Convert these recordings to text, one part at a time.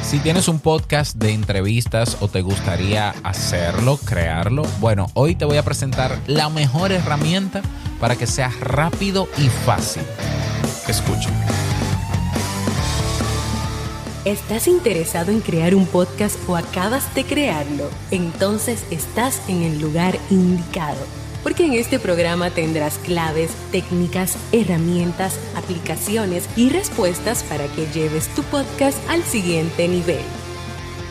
Si tienes un podcast de entrevistas o te gustaría hacerlo, crearlo, bueno, hoy te voy a presentar la mejor herramienta para que sea rápido y fácil. Escucha. ¿Estás interesado en crear un podcast o acabas de crearlo? Entonces estás en el lugar indicado, porque en este programa tendrás claves, técnicas, herramientas, aplicaciones y respuestas para que lleves tu podcast al siguiente nivel.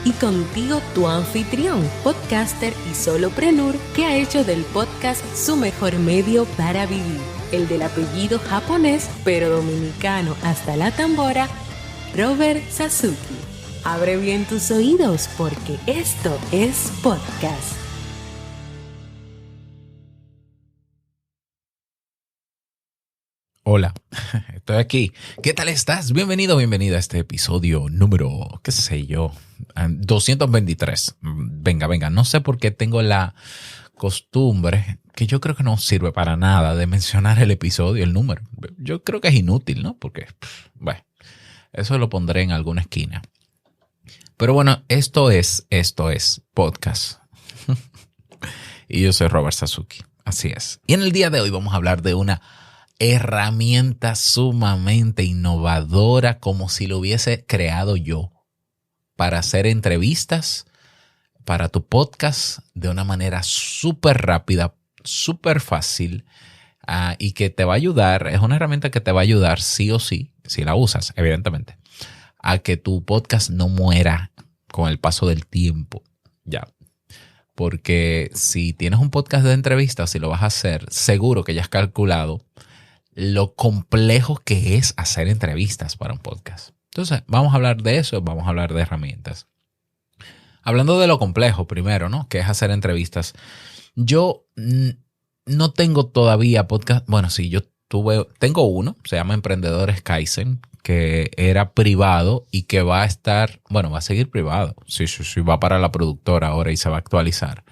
Y contigo tu anfitrión, podcaster y solopreneur que ha hecho del podcast su mejor medio para vivir, el del apellido japonés pero dominicano hasta la tambora, Robert Sasuki. Abre bien tus oídos porque esto es podcast. Hola, estoy aquí. ¿Qué tal estás? Bienvenido, bienvenida a este episodio número, 223. Venga, no sé por qué tengo la costumbre, que yo creo que no sirve para nada, de mencionar el episodio, el número. Yo creo que es inútil, ¿no? Porque, bueno, eso lo pondré en alguna esquina. Pero bueno, esto es podcast. Y yo soy Robert Sasuki, así es. Y en el día de hoy vamos a hablar de una herramienta sumamente innovadora, como si lo hubiese creado yo, para hacer entrevistas para tu podcast de una manera súper rápida, súper fácil, y que te va a ayudar. Es una herramienta que te va a ayudar sí o sí, si la usas, evidentemente, a que tu podcast no muera con el paso del tiempo. Ya. Porque si tienes un podcast de entrevistas, si lo vas a hacer, seguro que ya has calculado lo complejo que es hacer entrevistas para un podcast. Entonces, vamos a hablar de eso, vamos a hablar de herramientas. Hablando de lo complejo primero, ¿no? Que es hacer entrevistas. Yo no tengo todavía podcast. Bueno, sí, tengo uno, se llama Emprendedores Kaizen, que era privado y que va a seguir privado. Sí, va para la productora ahora y se va a actualizar.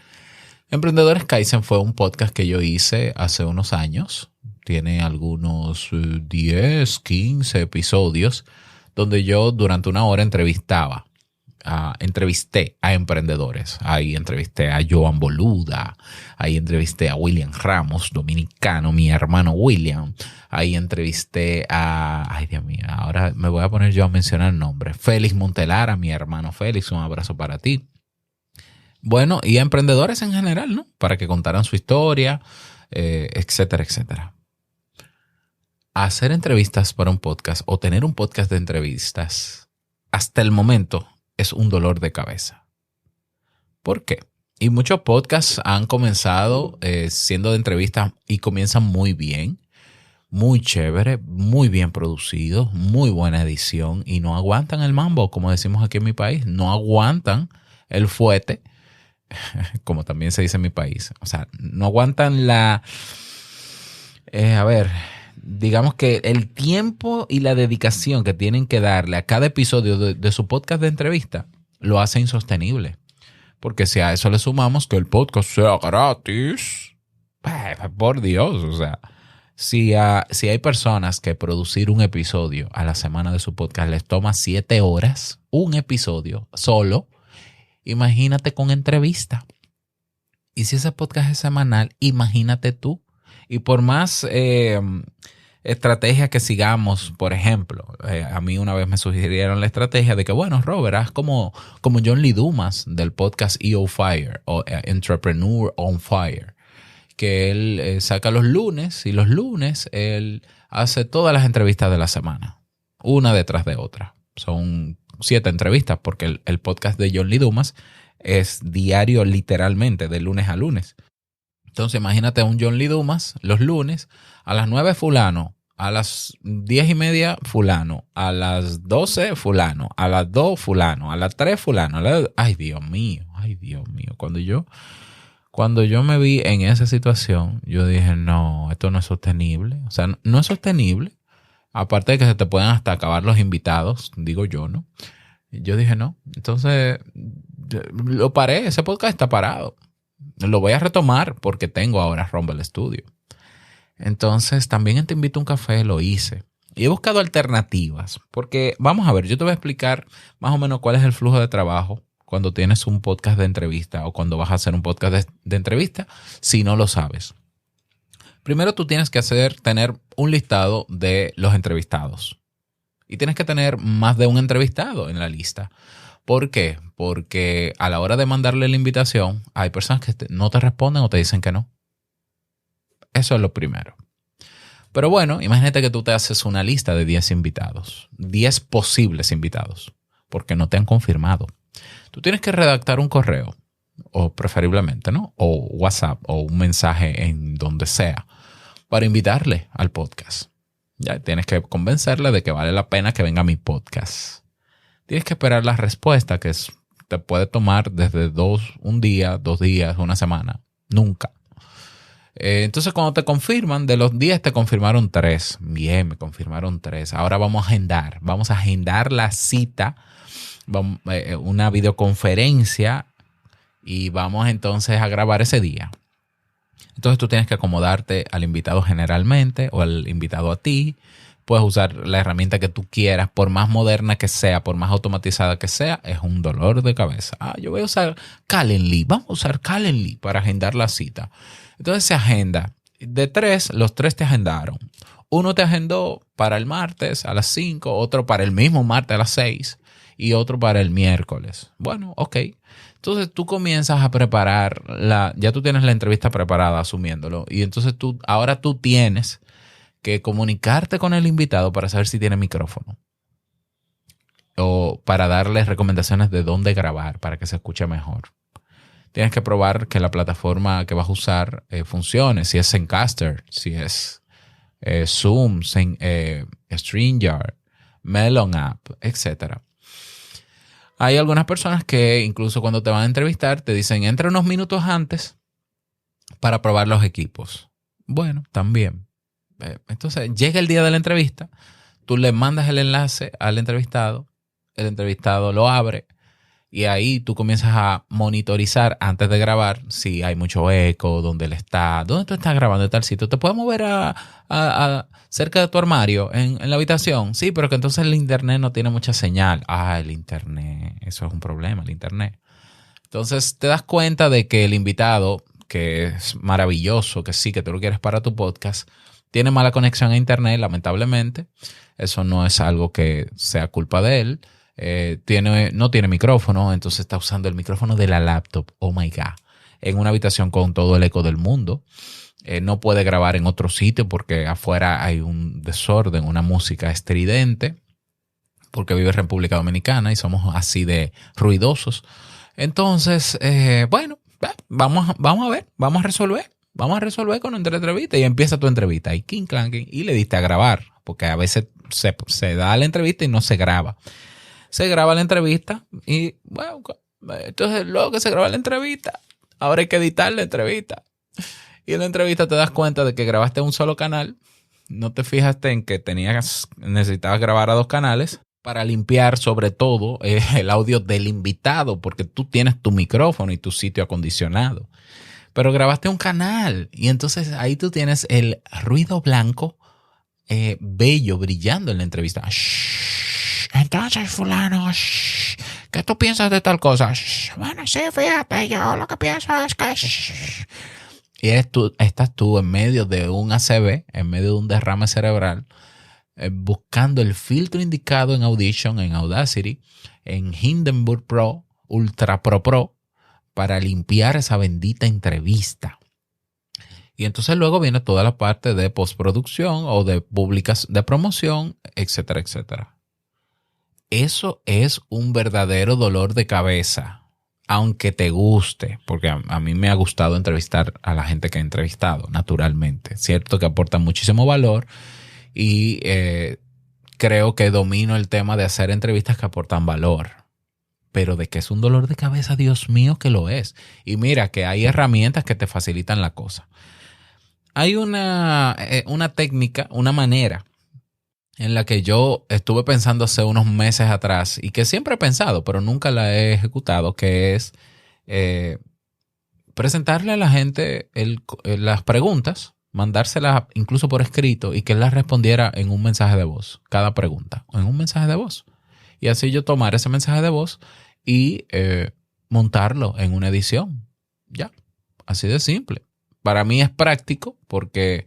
Emprendedores Kaizen fue un podcast que yo hice hace unos años. Tiene algunos 10, 15 episodios donde yo durante una hora entrevisté a emprendedores. Ahí entrevisté a Joan Boluda, ahí entrevisté a William Ramos, dominicano, mi hermano William. Ahí entrevisté ay Dios mío, ahora me voy a poner yo a mencionar nombres. Félix Montelara, mi hermano Félix, un abrazo para ti. Bueno, y a emprendedores en general, ¿no? Para que contaran su historia, etcétera, etcétera. Hacer entrevistas para un podcast o tener un podcast de entrevistas, hasta el momento, es un dolor de cabeza. ¿Por qué? Y muchos podcasts han comenzado siendo de entrevistas y comienzan muy bien, muy chévere, muy bien producidos, muy buena edición y no aguantan el mambo, como decimos aquí en mi país. No aguantan el fuete, como también se dice en mi país. O sea, no aguantan digamos que el tiempo y la dedicación que tienen que darle a cada episodio de su podcast de entrevista lo hace insostenible. Porque si a eso le sumamos que el podcast sea gratis, por Dios, o sea, si hay personas que producir un episodio a la semana de su podcast les toma 7 horas, un episodio solo, imagínate con entrevista. Y si ese podcast es semanal, imagínate tú. Y por más estrategia que sigamos, por ejemplo, a mí una vez me sugirieron la estrategia de que, bueno, Robert, haz como John Lee Dumas del podcast EO Fire o Entrepreneur on Fire, que él saca los lunes y los lunes él hace todas las entrevistas de la semana, una detrás de otra. Son 7 entrevistas porque el podcast de John Lee Dumas es diario literalmente, de lunes a lunes. Entonces imagínate a un John Lee Dumas los lunes a las 9 fulano, a las 10:30 fulano, a las 12 fulano, a las 2 fulano, a las 3 fulano. Ay, Dios mío. Cuando yo me vi en esa situación, yo dije, no, esto no es sostenible. O sea, no es sostenible. Aparte de que se te pueden hasta acabar los invitados, digo yo, ¿no? Yo dije, no. Entonces, lo paré. Ese podcast está parado. Lo voy a retomar porque tengo ahora Rumble Studio. Entonces, también en Te Invito a un Café lo hice. Y he buscado alternativas, porque vamos a ver, yo te voy a explicar más o menos cuál es el flujo de trabajo cuando tienes un podcast de entrevista o cuando vas a hacer un podcast de entrevista, si no lo sabes. Primero tú tienes que tener un listado de los entrevistados. Y tienes que tener más de un entrevistado en la lista. ¿Por qué? Porque a la hora de mandarle la invitación, hay personas que no te responden o te dicen que no. Eso es lo primero. Pero bueno, imagínate que tú te haces una lista de 10 invitados, 10 posibles invitados, porque no te han confirmado. Tú tienes que redactar un correo, o preferiblemente, ¿no? O WhatsApp, o un mensaje en donde sea, para invitarle al podcast. Ya tienes que convencerle de que vale la pena que venga a mi podcast. Tienes que esperar la respuesta, que te puede tomar desde un día, 2 días, una semana. Nunca. Entonces, cuando te confirman, de los 10 te confirmaron 3. Bien, me confirmaron 3. Ahora vamos a agendar la cita, una videoconferencia, y vamos entonces a grabar ese día. Entonces tú tienes que acomodarte al invitado generalmente o al invitado a ti. Puedes usar la herramienta que tú quieras, por más moderna que sea, por más automatizada que sea, es un dolor de cabeza. Yo voy a usar Calendly. Vamos a usar Calendly para agendar la cita. Entonces se agenda. De 3, los 3 te agendaron. Uno te agendó para el martes a las 5, otro para el mismo martes a las 6 y otro para el miércoles. Bueno, ok. Entonces tú comienzas a preparar ya tú tienes la entrevista preparada, asumiéndolo. Y entonces ahora tú tienes que comunicarte con el invitado para saber si tiene micrófono. O para darle recomendaciones de dónde grabar para que se escuche mejor. Tienes que probar que la plataforma que vas a usar funcione. Si es Zencastr, si es Zoom, StreamYard, Melon App, etc. Hay algunas personas que incluso cuando te van a entrevistar te dicen entra unos minutos antes para probar los equipos. Bueno, también. Entonces llega el día de la entrevista, tú le mandas el enlace al entrevistado, el entrevistado lo abre y ahí tú comienzas a monitorizar antes de grabar si hay mucho eco, dónde tú estás grabando en tal sitio. ¿Te puedes mover cerca de tu armario en la habitación? Sí, pero que entonces el internet no tiene mucha señal. El internet, eso es un problema, el internet. Entonces te das cuenta de que el invitado, que es maravilloso, que sí, que tú lo quieres para tu podcast, tiene mala conexión a internet, lamentablemente. Eso no es algo que sea culpa de él. No tiene micrófono, entonces está usando el micrófono de la laptop. Oh my God. En una habitación con todo el eco del mundo. No puede grabar en otro sitio porque afuera hay un desorden, una música estridente, porque vive en República Dominicana y somos así de ruidosos. Entonces, bueno, vamos a ver, vamos a resolver con nuestra entrevista. Y empieza tu entrevista y y le diste a grabar, porque a veces se da la entrevista y no se graba. Se graba la entrevista y bueno, entonces luego que se graba la entrevista, ahora hay que editar la entrevista. Y en la entrevista te das cuenta de que grabaste un solo canal, no te fijaste en que necesitabas grabar a 2 canales para limpiar sobre todo el audio del invitado, porque tú tienes tu micrófono y tu sitio acondicionado. Pero grabaste un canal y entonces ahí tú tienes el ruido blanco bello brillando en la entrevista. Entonces, fulano, ¿qué tú piensas de tal cosa? Bueno, sí, fíjate, yo lo que pienso es que... Y estás tú en medio de un ACV, en medio de un derrame cerebral, buscando el filtro indicado en Audition, en Audacity, en Hindenburg Pro, Ultra Pro, para limpiar esa bendita entrevista. Y entonces luego viene toda la parte de postproducción o de de promoción, etcétera, etcétera. Eso es un verdadero dolor de cabeza, aunque te guste, porque a mí me ha gustado entrevistar a la gente que he entrevistado, naturalmente. Cierto que aportan muchísimo valor y creo que domino el tema de hacer entrevistas que aportan valor. Pero de que es un dolor de cabeza, Dios mío, que lo es. Y mira que hay herramientas que te facilitan la cosa. Hay una técnica, una manera en la que yo estuve pensando hace unos meses atrás y que siempre he pensado, pero nunca la he ejecutado, que es presentarle a la gente las preguntas mandársela incluso por escrito y que él la respondiera en un mensaje de voz, cada pregunta, en un mensaje de voz. Y así yo tomar ese mensaje de voz y montarlo en una edición. Ya, así de simple. Para mí es práctico porque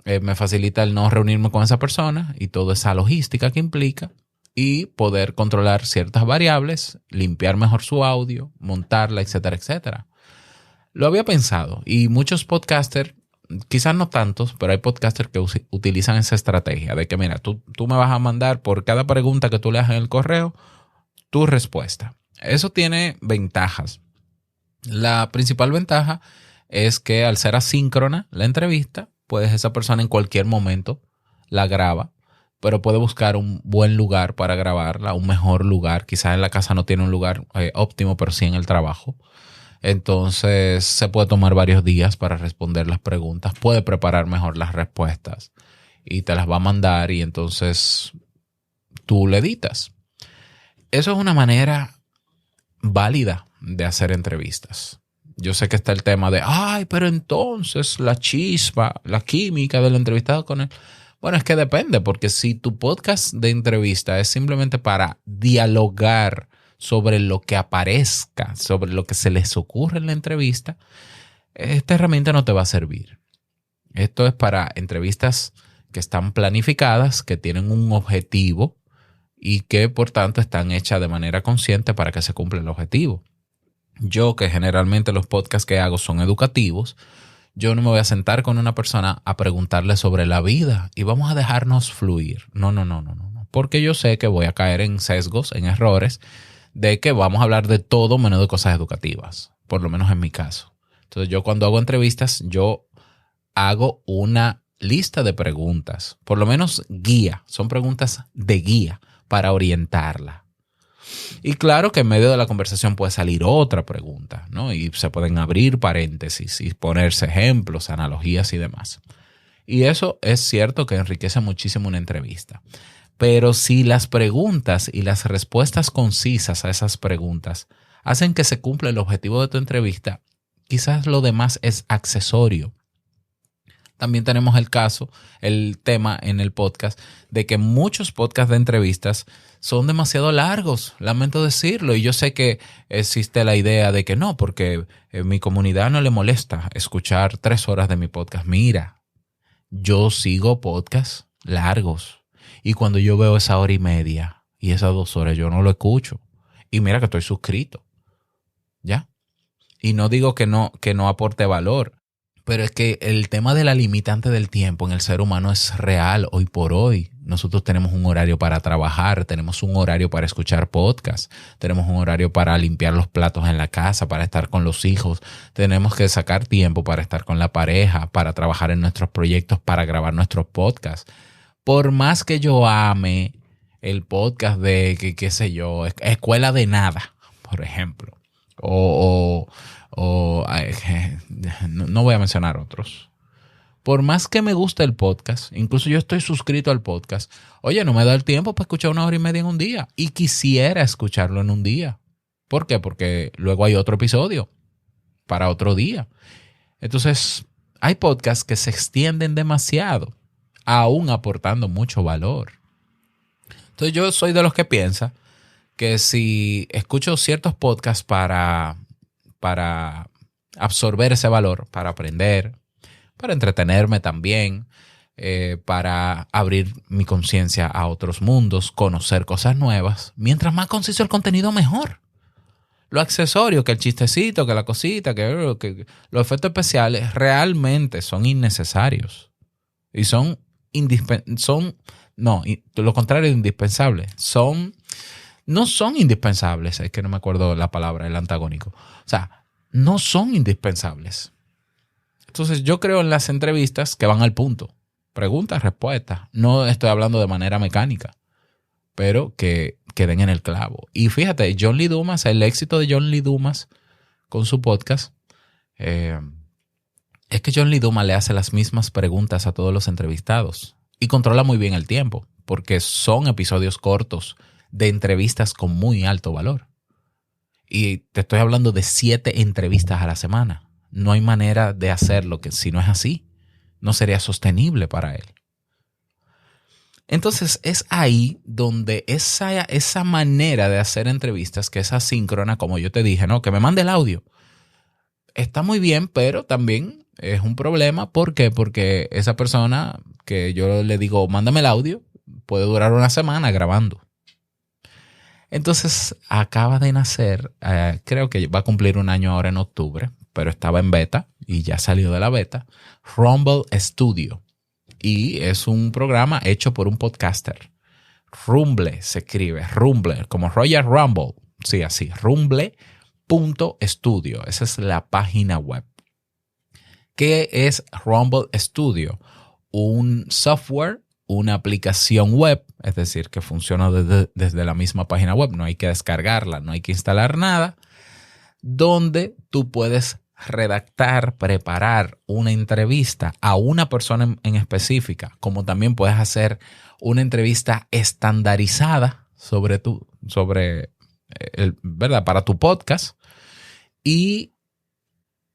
me facilita el no reunirme con esa persona y toda esa logística que implica y poder controlar ciertas variables, limpiar mejor su audio, montarla, etcétera, etcétera. Lo había pensado y muchos podcasters, quizás no tantos, pero hay podcasters que utilizan esa estrategia de que mira, tú me vas a mandar por cada pregunta que tú leas en el correo tu respuesta. Eso tiene ventajas. La principal ventaja es que al ser asíncrona la entrevista, pues esa persona en cualquier momento la graba, pero puede buscar un buen lugar para grabarla, un mejor lugar. Quizás en la casa no tiene un lugar óptimo, pero sí en el trabajo. Entonces se puede tomar varios días para responder las preguntas, puede preparar mejor las respuestas y te las va a mandar y entonces tú le editas. Eso es una manera válida de hacer entrevistas. Yo sé que está el tema de, ay, pero entonces la chispa, la química del entrevistado con él. Bueno, es que depende, porque si tu podcast de entrevista es simplemente para dialogar sobre lo que aparezca, sobre lo que se les ocurre en la entrevista, esta herramienta no te va a servir. Esto es para entrevistas que están planificadas, que tienen un objetivo y que por tanto están hechas de manera consciente para que se cumpla el objetivo. Yo, que generalmente los podcasts que hago son educativos, yo no me voy a sentar con una persona a preguntarle sobre la vida y vamos a dejarnos fluir. No. Porque yo sé que voy a caer en sesgos, en errores, de que vamos a hablar de todo menos de cosas educativas, por lo menos en mi caso. Entonces yo cuando hago entrevistas, yo hago una lista de preguntas, por lo menos guía, son preguntas de guía para orientarla. Y claro que en medio de la conversación puede salir otra pregunta, ¿no? Y se pueden abrir paréntesis y ponerse ejemplos, analogías y demás. Y eso es cierto que enriquece muchísimo una entrevista. Pero si las preguntas y las respuestas concisas a esas preguntas hacen que se cumpla el objetivo de tu entrevista, quizás lo demás es accesorio. También tenemos el tema en el podcast de que muchos podcasts de entrevistas son demasiado largos, lamento decirlo. Y yo sé que existe la idea de que no, porque mi comunidad no le molesta escuchar 3 horas de mi podcast. Mira, yo sigo podcasts largos. Y cuando yo veo esa 1:30 y esas 2 horas, yo no lo escucho. Y mira que estoy suscrito. ¿Ya? Y no digo que no aporte valor, pero es que el tema de la limitante del tiempo en el ser humano es real hoy por hoy. Nosotros tenemos un horario para trabajar, tenemos un horario para escuchar podcasts, tenemos un horario para limpiar los platos en la casa, para estar con los hijos. Tenemos que sacar tiempo para estar con la pareja, para trabajar en nuestros proyectos, para grabar nuestros podcasts. Por más que yo ame el podcast de, qué sé yo, Escuela de Nada, por ejemplo, no voy a mencionar otros. Por más que me guste el podcast, incluso yo estoy suscrito al podcast, oye, no me da el tiempo para escuchar 1:30 en un día y quisiera escucharlo en un día. ¿Por qué? Porque luego hay otro episodio para otro día. Entonces, hay podcasts que se extienden demasiado, aún aportando mucho valor. Entonces, yo soy de los que piensa que si escucho ciertos podcasts para absorber ese valor, para aprender, para entretenerme también, para abrir mi conciencia a otros mundos, conocer cosas nuevas. Mientras más conciso el contenido, mejor. Lo accesorio, que el chistecito, que la cosita, que los efectos especiales realmente son innecesarios. Y lo contrario de indispensables. No son indispensables, es que no me acuerdo la palabra, el antagónico. O sea, no son indispensables. Entonces yo creo en las entrevistas que van al punto. Preguntas, respuestas. No estoy hablando de manera mecánica, pero que den en el clavo. Y fíjate, John Lee Dumas, el éxito de John Lee Dumas con su podcast, es que John Lee Dumas le hace las mismas preguntas a todos los entrevistados y controla muy bien el tiempo, porque son episodios cortos de entrevistas con muy alto valor. Y te estoy hablando de 7 entrevistas a la semana. No hay manera de hacerlo si no es así. no sería sostenible para él. Entonces es ahí donde esa manera de hacer entrevistas, que es asíncrona, como yo te dije, ¿no? Que me mande el audio. Está muy bien, pero también es un problema. ¿Por qué? Porque esa persona que yo le digo, mándame el audio, puede durar una semana grabando. Entonces acaba de nacer, creo que va a cumplir un año ahora en octubre, pero estaba en beta y ya salió de la beta, Rumble Studio. Y es un programa hecho por un podcaster. Rumble se escribe, Rumble, como Royal Rumble. Sí, así, rumble.studio. Esa es la página web. ¿Qué es Rumble Studio? Un software, una aplicación web, es decir, que funciona desde la misma página web. No hay que descargarla, no hay que instalar nada, donde tú puedes redactar, preparar una entrevista a una persona en específica, como también puedes hacer una entrevista estandarizada ¿verdad? Para tu podcast. Y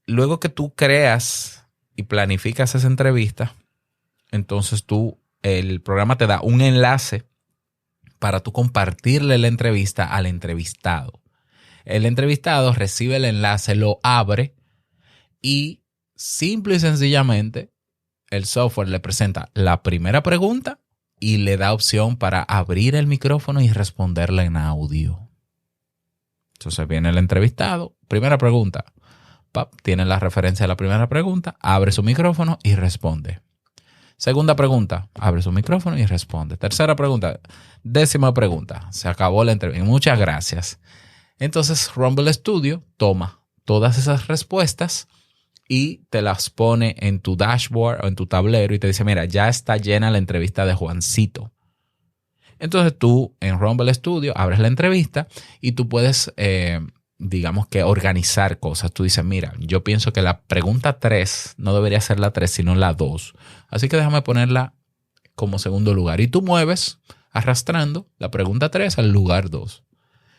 luego que tú creas y planificas esa entrevista, entonces el programa te da un enlace para tú compartirle la entrevista al entrevistado. El entrevistado recibe el enlace, lo abre y simple y sencillamente el software le presenta la primera pregunta y le da opción para abrir el micrófono y responderle en audio. Entonces viene el entrevistado, primera pregunta, tiene la referencia de la primera pregunta, abre su micrófono y responde. Segunda pregunta, abre su micrófono y responde. Tercera pregunta, décima pregunta, se acabó la entrevista. Muchas gracias. Entonces Rumble Studio toma todas esas respuestas y te las pone en tu dashboard o en tu tablero y te dice, mira, ya está llena la entrevista de Juancito. Entonces tú en Rumble Studio abres la entrevista y tú puedes, digamos que organizar cosas. Tú dices, mira, yo pienso que la pregunta 3 no debería ser la 3, sino la 2. Así que déjame ponerla como segundo lugar. Y tú mueves arrastrando la pregunta 3 al lugar 2.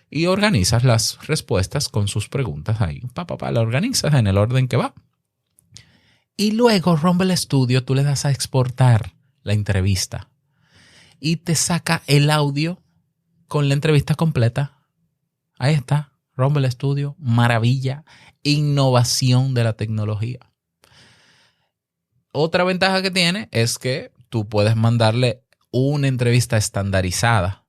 Y organizas las respuestas con sus preguntas ahí. La organizas en el orden que va. Y luego Rumble Studio tú le das a exportar la entrevista y te saca el audio con la entrevista completa. Ahí está, Rumble Studio, maravilla, innovación de la tecnología. Otra ventaja que tiene es que tú puedes mandarle una entrevista estandarizada,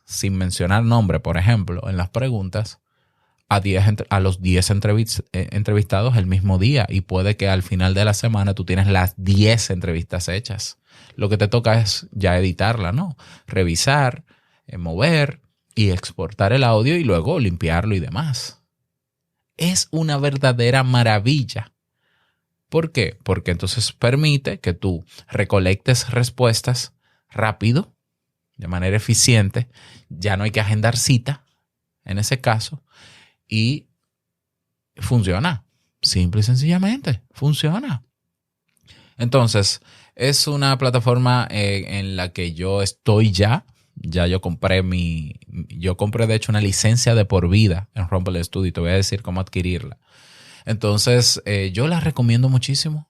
sin mencionar nombre, por ejemplo, en las preguntas, a los 10 entrevistados el mismo día, y puede que al final de la semana tú tienes las 10 entrevistas hechas. Lo que te toca es ya editarla, ¿no? Revisar, mover y exportar el audio y luego limpiarlo y demás. Es una verdadera maravilla. ¿Por qué? Porque entonces permite que tú recolectes respuestas rápido, de manera eficiente. Ya no hay que agendar cita en ese caso. Y funciona, simple y sencillamente, funciona. Entonces, es una plataforma en la que yo estoy ya yo compré de hecho una licencia de por vida en Rumble Studio y te voy a decir cómo adquirirla. Entonces, yo la recomiendo muchísimo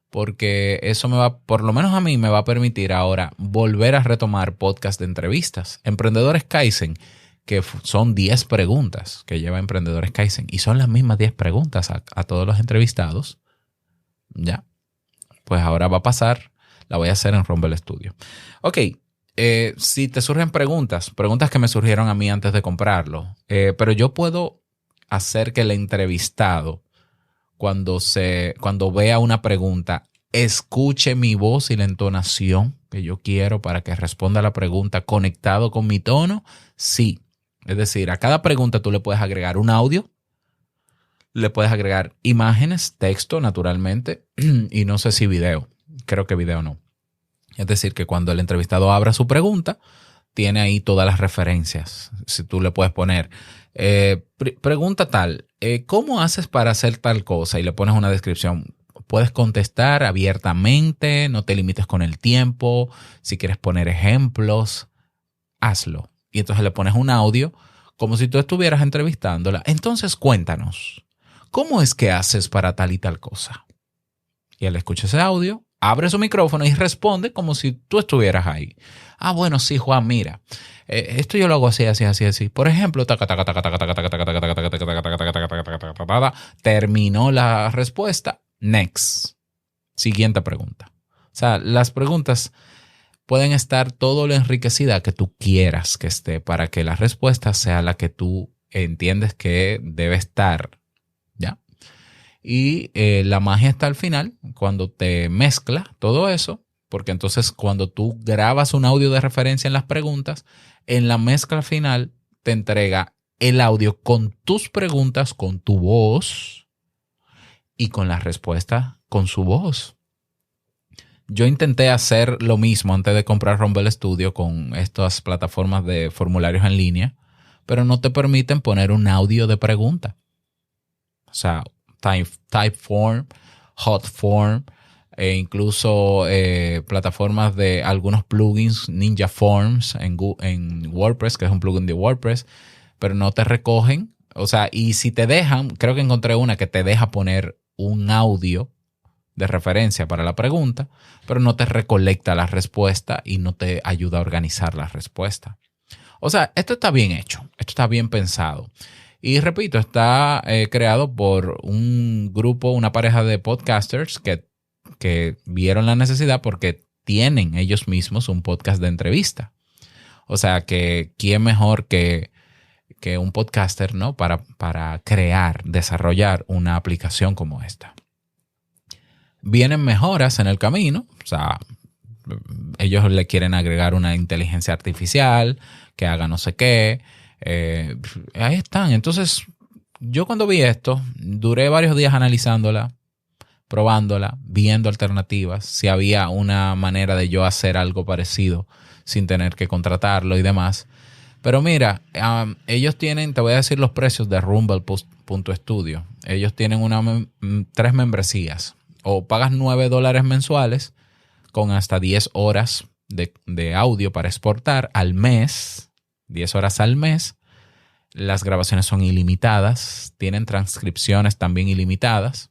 porque eso por lo menos a mí me va a permitir ahora volver a retomar podcast de entrevistas. Emprendedores Kaizen, que son 10 preguntas que lleva Emprendedores Kaizen y son las mismas 10 preguntas a todos los entrevistados. Ya, pues ahora va a pasar, la voy a hacer en Rumble Studio. Ok, si te surgen preguntas que me surgieron a mí antes de comprarlo, pero yo puedo hacer que el entrevistado, cuando vea una pregunta, escuche mi voz y la entonación que yo quiero para que responda a la pregunta conectado con mi tono. Sí. Es decir, a cada pregunta tú le puedes agregar un audio, le puedes agregar imágenes, texto, naturalmente, y no sé si video. Creo que video no. Es decir, que cuando el entrevistado abra su pregunta, tiene ahí todas las referencias. Si tú le puedes poner, pregunta tal, ¿cómo haces para hacer tal cosa? Y le pones una descripción. Puedes contestar abiertamente, no te limites con el tiempo. Si quieres poner ejemplos, hazlo. Y entonces le pones un audio como si tú estuvieras entrevistándola. Entonces cuéntanos, ¿cómo es que haces para tal y tal cosa? Y él escucha ese audio, abre su micrófono y responde como si tú estuvieras ahí. Ah, bueno, sí, Juan, mira, esto yo lo hago así, así, así, así. Por ejemplo, terminó la respuesta. Next. Siguiente pregunta. O sea, las preguntas pueden estar todo lo enriquecida que tú quieras que esté para que la respuesta sea la que tú entiendes que debe estar, ¿ya? Y la magia está al final, cuando te mezcla todo eso, porque entonces cuando tú grabas un audio de referencia en las preguntas, en la mezcla final te entrega el audio con tus preguntas, con tu voz y con la respuesta con su voz. Yo intenté hacer lo mismo antes de comprar Rumble Studio con estas plataformas de formularios en línea, pero no te permiten poner un audio de pregunta. O sea, Typeform, Hotform, e incluso plataformas de algunos plugins, Ninja Forms en WordPress, que es un plugin de WordPress, pero no te recogen. O sea, y si te dejan, creo que encontré una que te deja poner un audio de referencia para la pregunta, pero no te recolecta la respuesta y no te ayuda a organizar la respuesta. O sea, esto está bien hecho, esto está bien pensado. Y repito, está creado por un grupo, una pareja de podcasters que vieron la necesidad porque tienen ellos mismos un podcast de entrevista. O sea, que quién mejor que un podcaster, ¿no? Para desarrollar una aplicación como esta. Vienen mejoras en el camino, o sea, ellos le quieren agregar una inteligencia artificial que haga no sé qué. Ahí están. Entonces, yo cuando vi esto, duré varios días analizándola, probándola, viendo alternativas, si había una manera de yo hacer algo parecido sin tener que contratarlo y demás. Pero mira, ellos tienen, te voy a decir los precios de Rumble.studio. Ellos tienen 3 membresías. O pagas $9 mensuales con hasta 10 horas de audio para exportar al mes, 10 horas al mes. Las grabaciones son ilimitadas, tienen transcripciones también ilimitadas,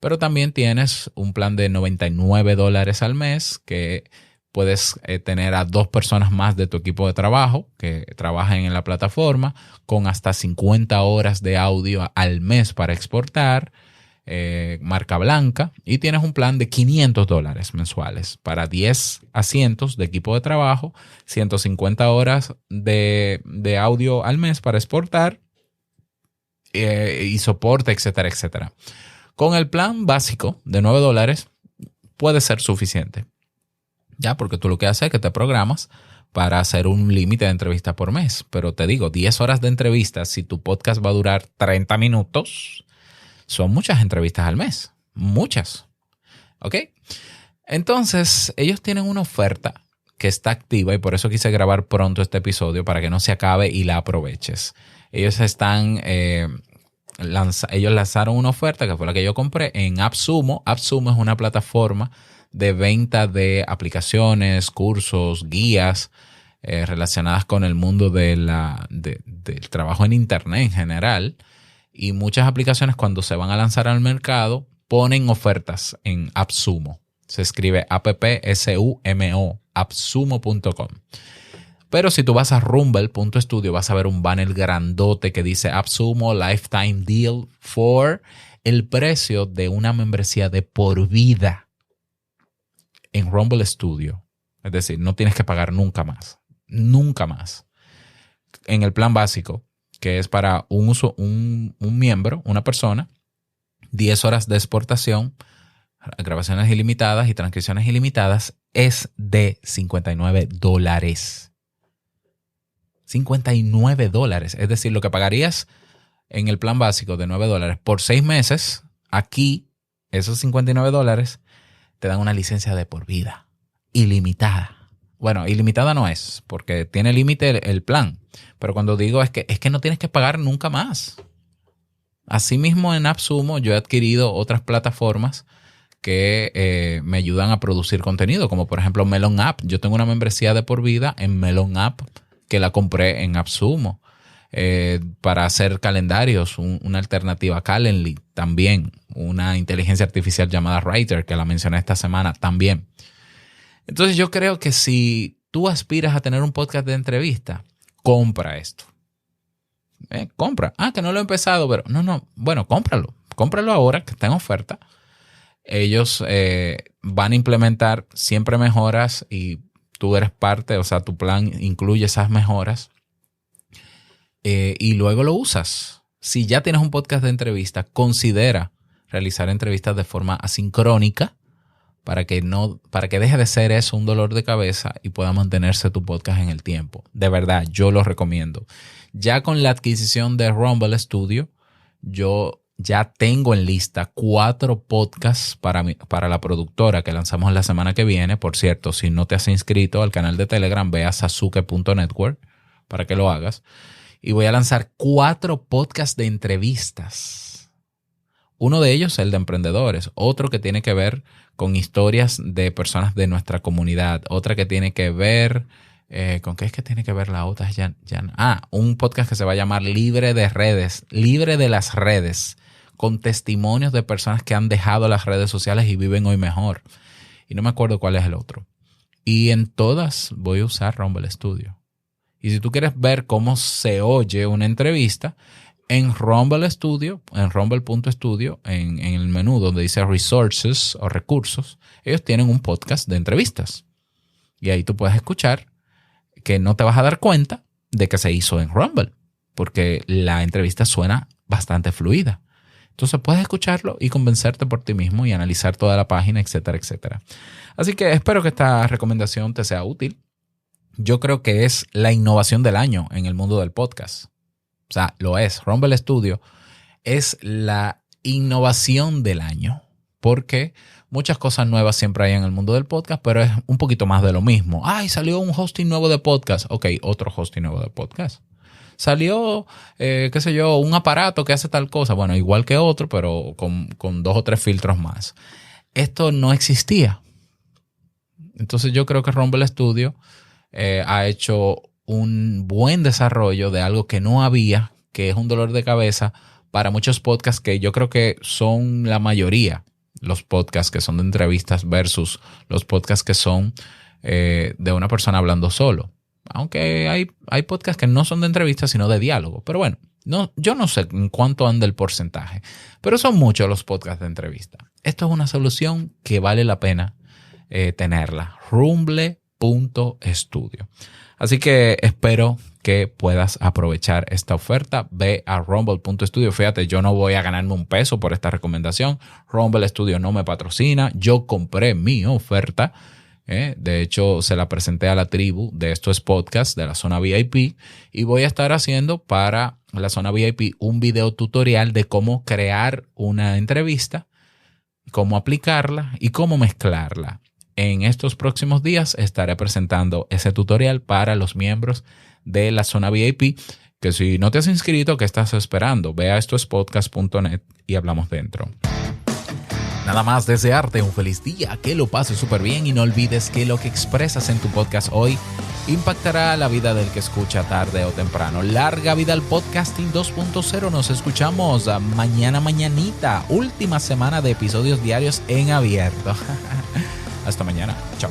pero también tienes un plan de $99 al mes que puedes tener a 2 personas más de tu equipo de trabajo que trabajen en la plataforma con hasta 50 horas de audio al mes para exportar. Marca blanca, y tienes un plan de $500 mensuales para 10 asientos de equipo de trabajo, 150 horas de audio al mes para exportar y soporte, etcétera, etcétera. Con el plan básico de $9 puede ser suficiente, ya, porque tú lo que haces es que te programas para hacer un límite de entrevistas por mes, pero te digo, 10 horas de entrevistas, si tu podcast va a durar 30 minutos, son muchas entrevistas al mes. Muchas. ¿Ok? Entonces, ellos tienen una oferta que está activa y por eso quise grabar pronto este episodio para que no se acabe y la aproveches. Ellos ellos lanzaron una oferta que fue la que yo compré en AppSumo. AppSumo es una plataforma de venta de aplicaciones, cursos, guías relacionadas con el mundo del trabajo en Internet en general. Y muchas aplicaciones cuando se van a lanzar al mercado ponen ofertas en AppSumo. Se escribe AppSumo, appsumo.com. Pero si tú vas a Rumble.studio vas a ver un banner grandote que dice AppSumo Lifetime Deal for el precio de una membresía de por vida en Rumble Studio. Es decir, no tienes que pagar nunca más. Nunca más. En el plan básico, que es para un miembro, una persona, 10 horas de exportación, grabaciones ilimitadas y transcripciones ilimitadas, es de $59. $59. Es decir, lo que pagarías en el plan básico de $9 por 6 meses, aquí esos $59 te dan una licencia de por vida, ilimitada. Bueno, ilimitada no es, porque tiene límite el plan. Pero cuando digo es que no tienes que pagar nunca más. Asimismo, en AppSumo yo he adquirido otras plataformas que me ayudan a producir contenido, como por ejemplo Melon App. Yo tengo una membresía de por vida en Melon App que la compré en AppSumo. para hacer calendarios, una alternativa a Calendly también, una inteligencia artificial llamada Writer, que la mencioné esta semana también. Entonces yo creo que si tú aspiras a tener un podcast de entrevista, compra esto. Compra. Que no lo he empezado, pero no. Bueno, cómpralo. Cómpralo ahora que está en oferta. Ellos van a implementar siempre mejoras y tú eres parte, o sea, tu plan incluye esas mejoras y luego lo usas. Si ya tienes un podcast de entrevista, considera realizar entrevistas de forma asincrónica para que deje de ser eso un dolor de cabeza y pueda mantenerse tu podcast en el tiempo. De verdad, yo lo recomiendo. Ya con la adquisición de Rumble Studio, yo ya tengo en lista 4 podcasts para la productora que lanzamos la semana que viene. Por cierto, si no te has inscrito al canal de Telegram, ve a sasuke.network para que lo hagas. Y voy a lanzar 4 podcasts de entrevistas. Uno de ellos es el de emprendedores. Otro que tiene que ver con historias de personas de nuestra comunidad. Otra que tiene que ver... ¿con qué es que tiene que ver la otra? Un podcast que se va a llamar Libre de Redes. Libre de las redes. Con testimonios de personas que han dejado las redes sociales y viven hoy mejor. Y no me acuerdo cuál es el otro. Y en todas voy a usar Rumble Studio. Y si tú quieres ver cómo se oye una entrevista, en Rumble Studio, en rumble.studio, en el menú donde dice Resources o Recursos, ellos tienen un podcast de entrevistas. Y ahí tú puedes escuchar que no te vas a dar cuenta de que se hizo en Rumble, porque la entrevista suena bastante fluida. Entonces puedes escucharlo y convencerte por ti mismo y analizar toda la página, etcétera, etcétera. Así que espero que esta recomendación te sea útil. Yo creo que es la innovación del año en el mundo del podcast. O sea, lo es. Rumble Studio es la innovación del año, porque muchas cosas nuevas siempre hay en el mundo del podcast, pero es un poquito más de lo mismo. Salió un hosting nuevo de podcast. Ok, otro hosting nuevo de podcast. Salió, un aparato que hace tal cosa. Bueno, igual que otro, pero con 2 o 3 filtros más. Esto no existía. Entonces yo creo que Rumble Studio ha hecho un buen desarrollo de algo que no había, que es un dolor de cabeza para muchos podcasts que yo creo que son la mayoría. Los podcasts que son de entrevistas versus los podcasts que son de una persona hablando solo. Aunque hay podcasts que no son de entrevistas, sino de diálogo. Pero bueno, yo no sé en cuánto anda el porcentaje, pero son muchos los podcasts de entrevista. Esto es una solución que vale la pena tenerla. Rumble.studio. Así que espero que puedas aprovechar esta oferta. Ve a rumble.studio. Fíjate, yo no voy a ganarme un peso por esta recomendación. Rumble Studio no me patrocina. Yo compré mi oferta. De hecho, se la presenté a la tribu de Esto es Podcast, de la zona VIP. Y voy a estar haciendo para la zona VIP un video tutorial de cómo crear una entrevista, cómo aplicarla y cómo mezclarla. En estos próximos días estaré presentando ese tutorial para los miembros de la zona VIP, que si no te has inscrito, ¿qué estás esperando? Ve a estoespodcast.net y hablamos dentro. Nada más desearte un feliz día, que lo pases súper bien y no olvides que lo que expresas en tu podcast hoy impactará la vida del que escucha tarde o temprano. Larga vida al podcasting 2.0. Nos escuchamos mañanita. Última semana de episodios diarios en abierto. Hasta mañana. Chao.